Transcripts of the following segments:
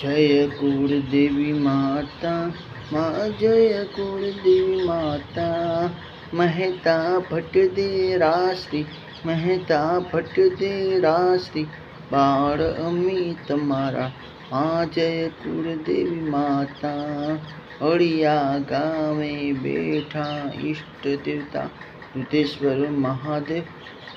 जय कुलदेवी माता, माँ जय कुलदेवी माता। महता भट्ट दे राश्री, महता भट्ट दे राश्री, बाळ अमित मारा, माँ जय कुलदेवी माता। अड़िया गावे बैठा इष्ट देवता दुधेश्वर महादेव,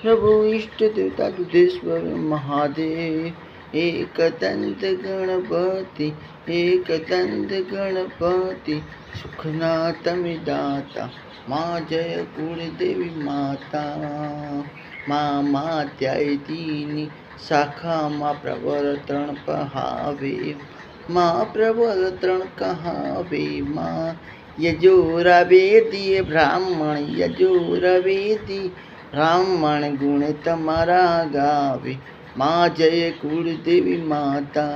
प्रभु इष्ट देवता दुधेश्वर महादेव। एक दंत गणपति, एक दंत गणपति, सुखना तमे दाता, माँ जय कुलदेवी माता। माँ मात्याय दीनी शाखा, माँ प्रवर तरण पहावे, माँ प्रवर तरण कहावे। माँ यजोरा वेदी ब्राह्मण, यजोरा वेदी ब्राह्मण, गुण तमारा गावे, माँ जय कुलदेवी माता।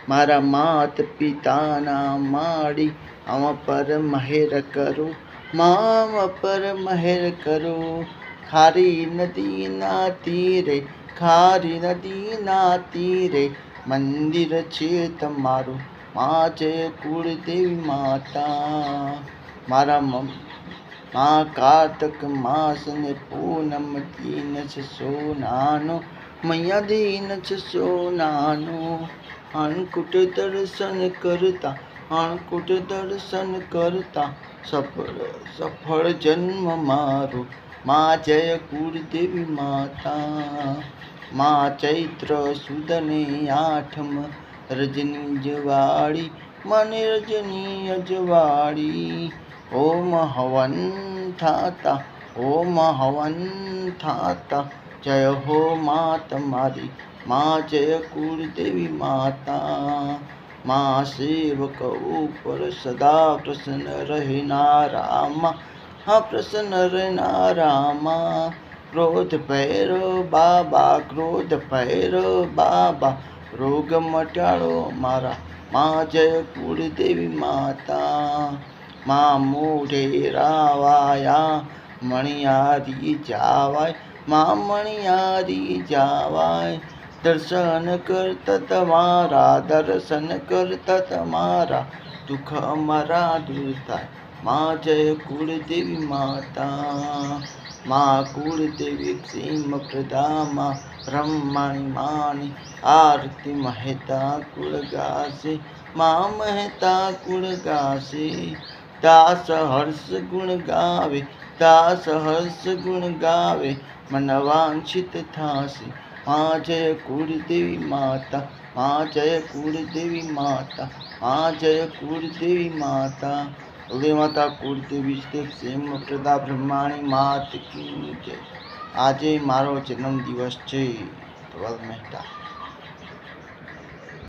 मारा मात पिताना माड़ी, हम पर महर करो, माँ हम पर महर करो। खारी नदी ना तीरे, खारी नदी ना तीरे, मंदिर छे तमारू, माँ जय कुलदेवी माता। मारा माँ कार्तक मास ने पूनम दीन सोनानो, मैया दीन सोनानो। अन्नकूट दर्शन करता, अन्नकूट दर्शन करता, सफल जन्म मारो, माँ जय कुलदेवी माता। माँ चैत्र सुदने आठम, रजनी जवाड़ी, मन रजनी अजवाड़ी। ओम हवन थाता, ओम हवन थाता, जय हो माँ तुम्हारी, माँ जय कुलदेवी माता। माँ सेवक ऊपर सदा प्रसन्न रहना रामा, हाँ प्रसन्न रहना रामा। क्रोध भैरो बाबा, क्रोध भैरो बाबा, रोग मटाड़ो मारा, माँ जय कुलदेवी माता। माँ मोढेरा वाया, मणियारी जावाय, माँ मणियारी जावाय। दर्शन करता तमारा, दर्शन करता तमारा, दुख अमारा दूर थाय, माँ जय कुलदेवी माता। माँ कुलदेवी क्षेम प्रदा, माँ ब्रह्मणि मानी, आरती महता कुल गासे, माँ महता कुल गासे। दास हर्ष गुण गावे, दास हर्ष गुण गावे, मन वांछित थासे, माँ जय कुलदेवी माता, माँ जय कुलदेवी माता, माँ जय कुलदेवी माता। बोले माता कुलदेवी क्षेम प्रदा ब्रह्माणी मात की जय। આજે મારો જન્મદિવસ છે ધવલ મહેતા।